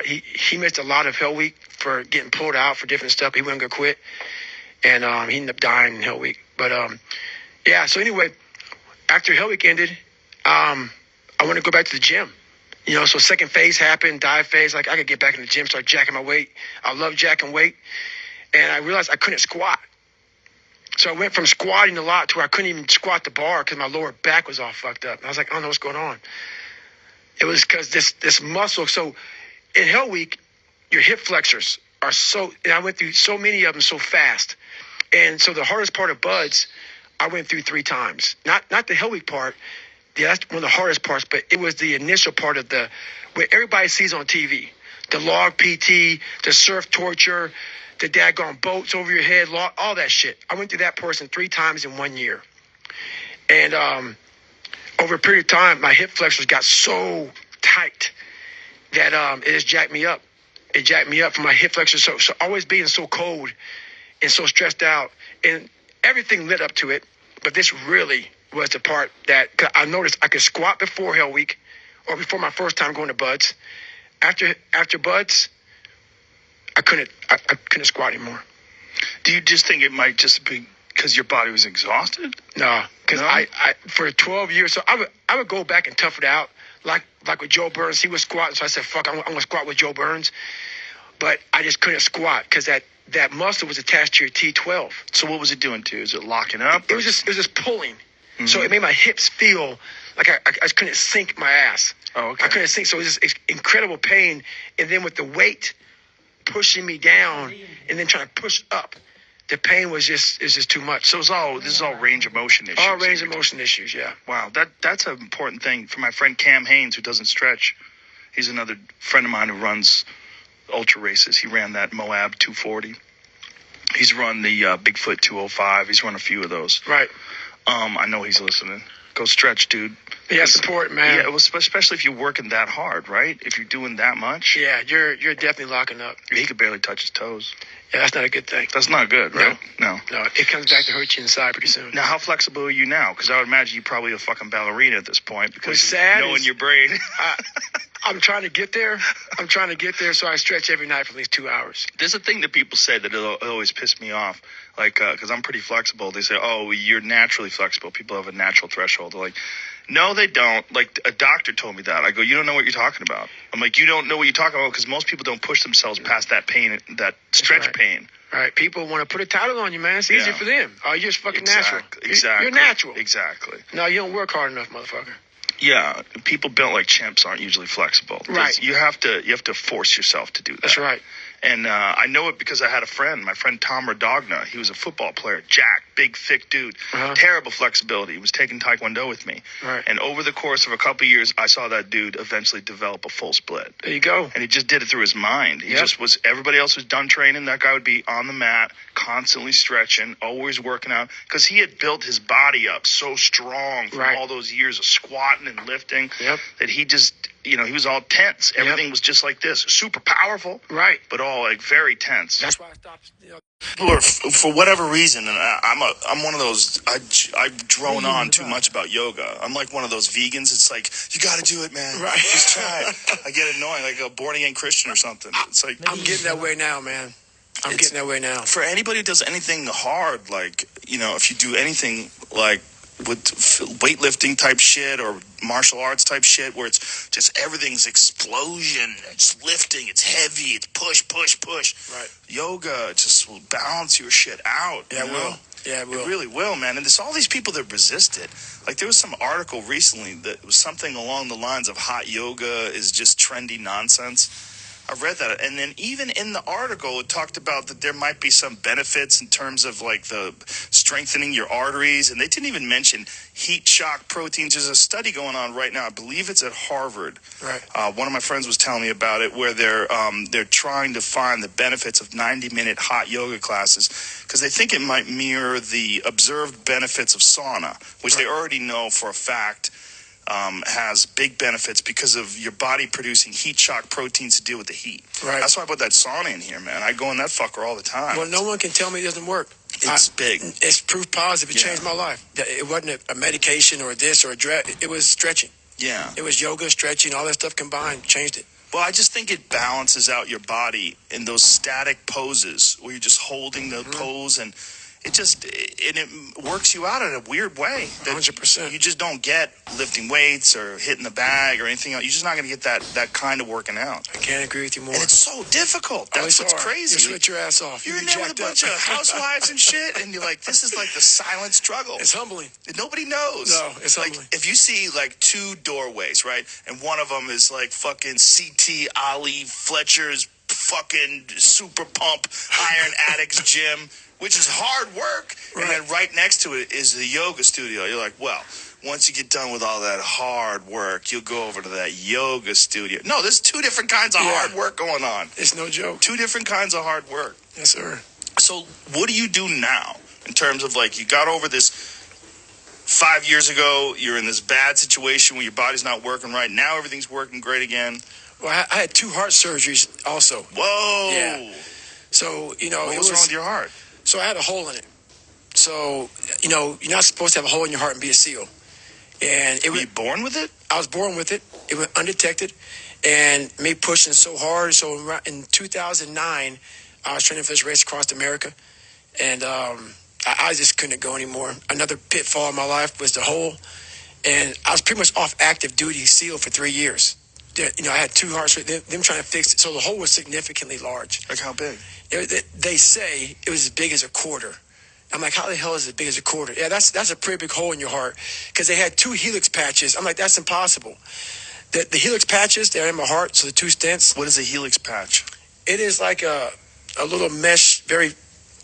He missed a lot of Hell Week for getting pulled out for different stuff. He wasn't gonna quit, and he ended up dying in Hell Week. But yeah. So anyway, after Hell Week ended, I want to go back to the gym. So second phase happened, dive phase. Like I could get back in the gym, start jacking my weight. I love jacking weight, and I realized I couldn't squat. So I went from squatting a lot to where I couldn't even squat the bar because my lower back was all fucked up. And I was like, I don't know what's going on. It was because this muscle. So in Hell Week, your hip flexors are so, and I went through so many of them so fast. And so the hardest part of Buds, I went through 3 times. Not the Hell Week part. Yeah, that's one of the hardest parts, but it was the initial part of what everybody sees on TV. The log PT, the surf torture, the daggone boats over your head, all that shit. I went through that portion 3 times in 1 year. And over a period of time, my hip flexors got so tight that it just jacked me up. It jacked me up from my hip flexors. So always being so cold and so stressed out. And everything led up to it, but this really was the part that I noticed I could squat before Hell Week or before my first time going to Buds. After Buds, I couldn't squat anymore. Do you just think it might just be because your body was exhausted? No, because I for 12 years, so I would go back and tough it out like with Joe Burns. He was squatting, so I said, fuck, I'm gonna squat with Joe Burns. But I just couldn't squat because that muscle was attached to your T12. So what was it doing to you? Is it locking up? It was just pulling. Mm-hmm. So it made my hips feel like I couldn't sink my ass. Oh, okay. I couldn't sink. So it was this incredible pain. And then with the weight pushing me down and then trying to push up, the pain was just too much. So this is all range of motion issues. All range of motion issues, yeah. Wow, that's an important thing. For my friend Cam Haynes, who doesn't stretch, he's another friend of mine who runs ultra races. He ran that Moab 240. He's run the Bigfoot 205. He's run a few of those. Right. I know he's listening. Go stretch, dude. Yeah, support, man. Yeah, well, especially if you're working that hard, right? If you're doing that much. Yeah, you're definitely locking up. He could barely touch his toes. Yeah, that's not a good thing. That's not good, right? No. It comes back to hurt you inside pretty soon. Now, how flexible are you now? Because I would imagine you're probably a fucking ballerina at this point. Because knowing your brain. I'm trying to get there. So I stretch every night for at least 2 hours. There's a thing that people say that it'll always piss me off. Like, because I'm pretty flexible. They say, oh, you're naturally flexible. People have a natural threshold. They're like, no, they don't. Like, a doctor told me that. I go, you don't know what you're talking about. I'm like, you don't know what you're talking about because most people don't push themselves past that pain, that stretch pain. Right. People want to put a title on you, man. It's easier for them. Oh, you're just fucking natural. Exactly. You're natural. Exactly. No, you don't work hard enough, motherfucker. Yeah, people built like chimps aren't usually flexible. Right. You have to force yourself to do that. That's right. And I know it because I had a friend, my friend Tom Radogna. He was a football player, jacked, big, thick dude, terrible flexibility. He was taking Taekwondo with me. Right. And over the course of a couple of years, I saw that dude eventually develop a full split. There you go. And he just did it through his mind. He just was, everybody else was done training. That guy would be on the mat, constantly stretching, always working out. Because he had built his body up so strong from all those years of squatting and lifting that he just, he was all tense. Everything was just like this, super powerful. Right. But all like very tense. That's why I stopped. People are, for whatever reason, and I'm one of those. I drone on too much about yoga. I'm like one of those vegans. It's like you got to do it, man. Right. Just try it. I get annoying, like a born again Christian or something. It's like I'm getting that way now, man. I'm getting that way now. For anybody who does anything hard, like if you do anything like with weightlifting type shit or martial arts type shit where it's just everything's explosion, it's lifting, it's heavy, it's push. Right. Yoga just will balance your shit out. Yeah, it will. Yeah, it will. It really will, man. And there's all these people that resist it. Like there was some article recently that was something along the lines of hot yoga is just trendy nonsense. I read that, and then even in the article, it talked about that there might be some benefits in terms of like the strengthening your arteries, and they didn't even mention heat shock proteins. There's a study going on right now. I believe it's at Harvard. Right. One of my friends was telling me about it, where they're trying to find the benefits of 90-minute hot yoga classes because they think it might mirror the observed benefits of sauna, which they already know for a fact. Has big benefits because of your body producing heat shock proteins to deal with the heat. Right. That's why I put that sauna in here, man. I go in that fucker all the time. Well, no one can tell me it doesn't work. It's big. It's proof positive. It changed my life. It wasn't a medication or this or a drug. It was stretching. Yeah. It was yoga, stretching, all that stuff combined changed it. Well, I just think it balances out your body in those static poses where you're just holding the pose, and it works you out in a weird way that 100%. you just don't get lifting weights or hitting the bag or anything else. You're just not going to get that kind of working out. I can't agree with you more. And it's so difficult. That's what's crazy. You sweat your ass off. You're in there with a bunch of housewives and shit, and you're like, this is like the silent struggle. It's humbling. Nobody knows. No, it's like, humbling. if you see like two doorways, right, and one of them is like fucking CT Ali Fletcher's fucking super pump Iron Addicts gym, which is hard work, right. And then right next to it is the yoga studio. You're like, well, once you get done with all that hard work, you'll go over to that yoga studio. No, there's two different kinds of hard work going on. It's no joke. Two different kinds of hard work. Yes, sir. So what do you do now in terms of, like, you got over this 5 years ago, you're in this bad situation where your body's not working right. Now everything's working great again. Well, I had 2 heart surgeries also. Whoa. Yeah. So, what was wrong with your heart? So I had a hole in it. So, you're not supposed to have a hole in your heart and be a SEAL. And Were you born with it? I was born with it. It went undetected, and me pushing so hard. So in 2009, I was training for this race across America, and I just couldn't go anymore. Another pitfall in my life was the hole, and I was pretty much off active duty SEAL for 3 years. I had 2 heart surgeries, them trying to fix it. So the hole was significantly large. Like how big? They say it was as big as a quarter. I'm like, how the hell is it as big as a quarter? Yeah, that's a pretty big hole in your heart, because they had 2 helix patches. I'm like, that's impossible. The helix patches, they're in my heart, so the 2 stents. What is a helix patch? It is like a little mesh, very...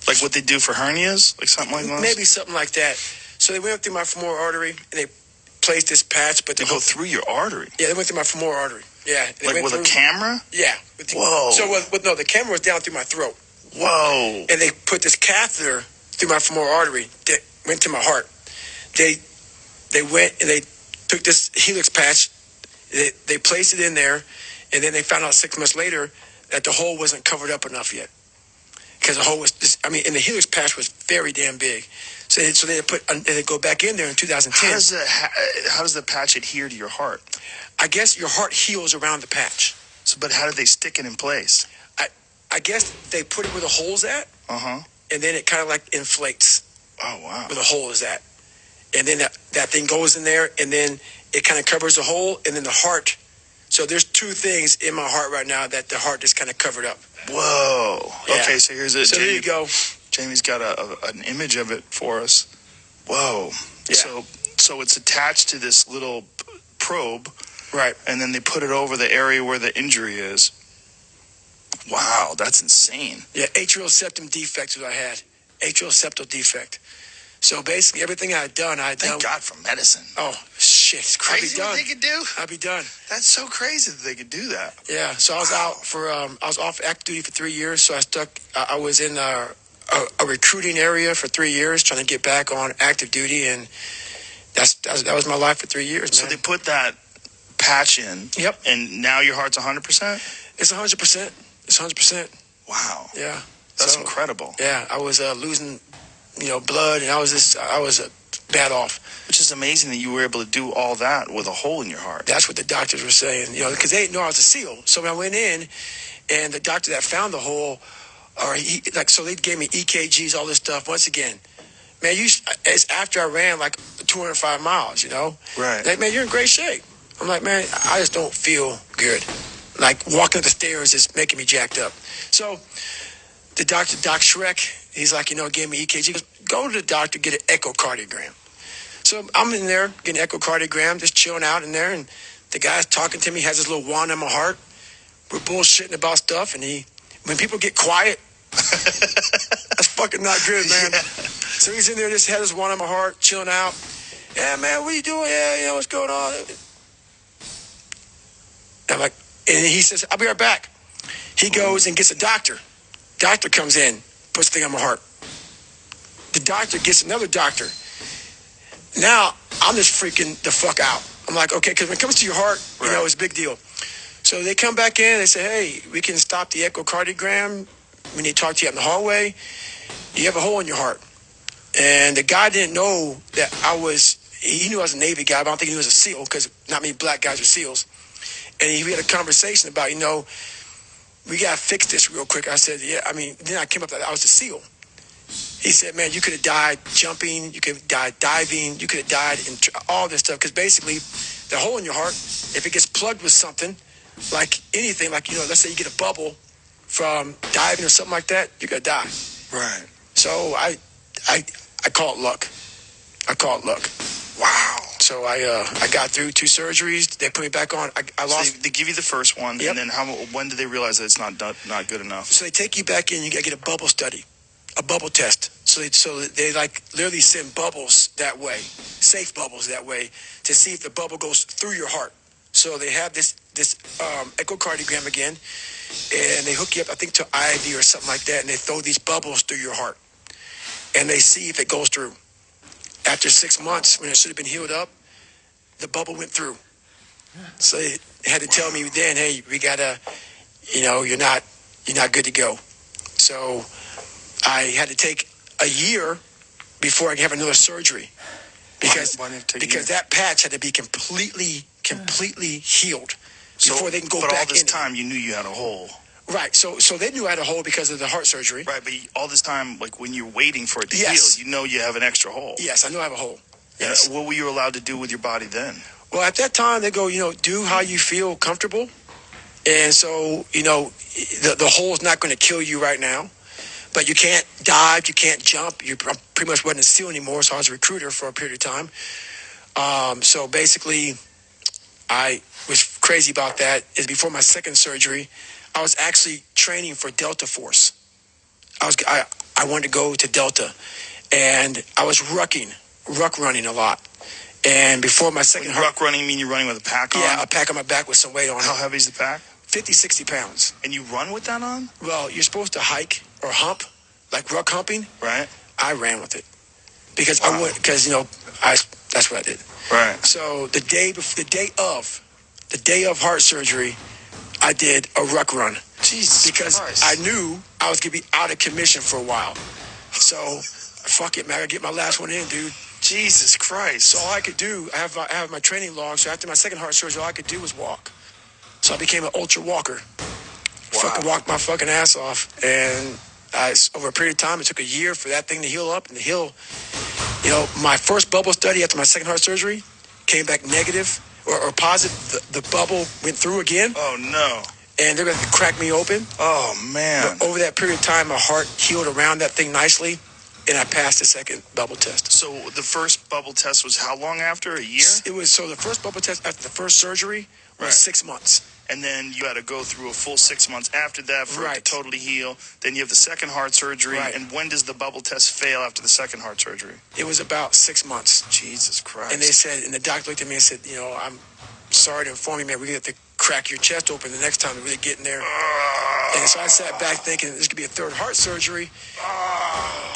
Like what they do for hernias? Like something like that? Maybe something like that. So they went up through my femoral artery, and they placed this patch. But they go through your artery? Yeah, they went through my femoral artery. Yeah. Like with a camera? Yeah. Whoa. So, no, the camera was down through my throat. Whoa. And they put this catheter through my femoral artery that went to my heart. They went and they took this helix patch, they placed it in there, and then they found out 6 months later that the hole wasn't covered up enough yet. Because the hole was, and the helix patch was very damn big. So they go back in there in 2010. How does the patch adhere to your heart? I guess your heart heals around the patch. So, but how did they stick it in place? I guess they put it where the hole's at. And then it kind of like inflates. Oh, wow. Where the hole is at. And then that thing goes in there, and then it kind of covers the hole, and then the heart. So there's 2 things in my heart right now that the heart is kind of covered up. Whoa. Yeah. Okay, so here's it. So there you go. Jamie's got an image of it for us. Whoa. Yeah. So it's attached to this little probe. Right. And then they put it over the area where the injury is. Wow, that's insane. Yeah, atrial septum defect is what I had. Atrial septal defect. So basically, everything I had done, Thank God for medicine. Oh, shit. It's crazy what they could do. I'd be done. That's so crazy that they could do that. Yeah, so I was out for, I was off active duty for 3 years, so I was in a recruiting area for 3 years, trying to get back on active duty, and that was my life for 3 years, man. So they put that patch in. Yep. And now your heart's 100%? It's 100%. It's 100%. Wow. Yeah. That's incredible. Yeah, I was losing, blood, and I was bad off. Which is amazing that you were able to do all that with a hole in your heart. That's what the doctors were saying, because they didn't know I was a SEAL. So when I went in, and the doctor that found the hole, so they gave me EKGs, all this stuff. Once again, man, it's after I ran like 205 miles, Right. Like, man, you're in great shape. I'm like, man, I just don't feel good. Like, walking up the stairs is making me jacked up. So the doctor, Doc Shrek, he's like, gave me EKG. He goes, go to the doctor, get an echocardiogram. So I'm in there getting an echocardiogram, just chilling out in there, and the guy's talking to me, has his little wand on my heart. We're bullshitting about stuff, and when people get quiet, that's fucking not good, man. Yeah. So he's in there, just had his wand on my heart, chilling out. Yeah, man, what are you doing? Yeah, what's going on? I'm like, and he says, I'll be right back. He goes and gets a doctor. Doctor comes in, puts the thing on my heart. The doctor gets another doctor. Now, I'm just freaking the fuck out. I'm like, okay, because when it comes to your heart, it's a big deal. So they come back in, they say, hey, we can stop the echocardiogram. We need to talk to you out in the hallway. You have a hole in your heart. And the guy didn't know that he knew I was a Navy guy, but I don't think he knew I was a SEAL, because not many black guys are SEAls. and we had a conversation about, we got to fix this real quick. I said, yeah. I mean, then I came up that I was a SEAL. He said, man, you could have died jumping, you could have died diving, you could have died in all this stuff. Because basically, the hole in your heart, if it gets plugged with something, like anything, like, let's say you get a bubble from diving or something like that, you're going to die. Right. So I call it luck. I call it luck. Wow. So I got through 2 surgeries. They put me back on. I lost. So they give you the first one, Yep. and then when did they realize that it's not good enough? So they take you back in. You got to get a bubble study, a bubble test. So they like literally send bubbles that way, safe bubbles that way, to see if the bubble goes through your heart. So they have this echocardiogram again, and they hook you up, I think, to IV or something like that, and they throw these bubbles through your heart, and they see if it goes through. After 6 months, when it should have been healed up, the bubble went through. So they had to tell me then, hey, we gotta, you're not good to go. So I had to take a year before I could have another surgery, because Why did it take a year? that patch had to be completely healed before they can go back in. But all this time, you knew you had a hole. Right. So they knew I had a hole because of the heart surgery. Right, but all this time, like when you're waiting for it to Yes. heal, you have an extra hole. Yes, I know I have a hole. Yes. What were you allowed to do with your body then? Well, at that time, they go, do how you feel comfortable. And so, the hole is not going to kill you right now. But you can't dive, you can't jump. You pretty much wasn't a SEAL anymore, so I was a recruiter for a period of time. So basically, I was crazy about that. Is before my second surgery, I was actually training for Delta Force. I wanted to go to Delta, and I was ruck running a lot. And before my second ruck running, mean you're running with a pack on? Yeah, a pack on my back with some weight on it. How heavy is the pack? 50, 60 pounds. And you run with that on? Well, you're supposed to hike or hump, like ruck humping. Right. I ran with it because Wow. that's what I did. Right. So the day of heart surgery, I did a ruck run. Jesus because Christ. I knew I was gonna be out of commission for a while. So fuck it, man. I gotta get my last one in, dude. Jesus Christ. So all I could do, I have my training log. So after my second heart surgery, all I could do was walk. So I became an ultra walker. Wow. Fucking walked my fucking ass off, and over a period of time, it took a year for that thing to heal up and to heal. My first bubble study after my second heart surgery came back negative or positive. The bubble went through again. Oh no. And they're gonna crack me open. Oh man. But over that period of time, my heart healed around that thing nicely, and I passed the second bubble test. So the first bubble test was how long after? A year? It was the first bubble test after the first surgery was Right. 6 months. And then you had to go through a full 6 months after that for it to Right. totally heal. Then you have the second heart surgery. Right. And when does the bubble test fail after the second heart surgery? It was about 6 months. Jesus Christ. And they said, and the doctor looked at me and said, I'm sorry to inform you, man, we're going to have to crack your chest open the next time to really get in there. And so I sat back thinking this could be a third heart surgery.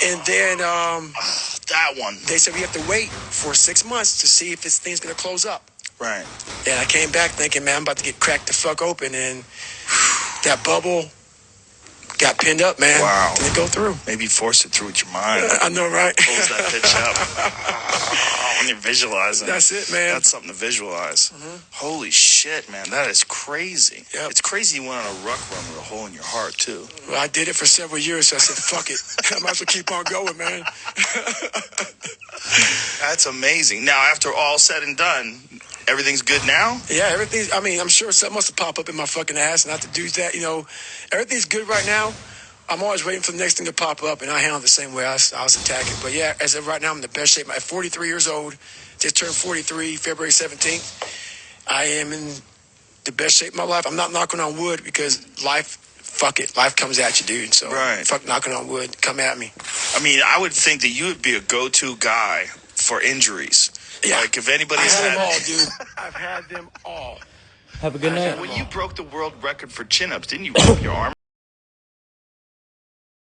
And then that one. they said we have to wait for 6 months to see if this thing's going to close up. Right. And I came back thinking, man, I'm about to get cracked the fuck open. And that bubble got pinned up, man. Wow. Didn't go through. Maybe force it through with your mind. I know, right? Pulls that pitch up. When you're visualizing. That's it, man. That's something to visualize. Holy shit, man. That is crazy. Yep. It's crazy you went on a ruck run with a hole in your heart, too. Well, I did it for several years, so I said, fuck it. I might as well keep on going, man. That's amazing. Now, after all said and done, everything's good now? Yeah, I'm sure something must have popped up in my fucking ass, not to do that. Everything's good right now. I'm always waiting for the next thing to pop up, and I handle it the same way I was attacking. But yeah, as of right now, I'm in the best shape. I'm 43 years old. Just turned 43, February 17th. I am in the best shape of my life. I'm not knocking on wood because fuck it. Life comes at you, dude. So Right. fuck knocking on wood. Come at me. I mean, I would think that you would be a go-to guy for injuries. Yeah. Like, if I anybody's had them had... all, dude. I've had them all. Have a good night. Well, you broke the world record for chin-ups, didn't you? Broke your arm?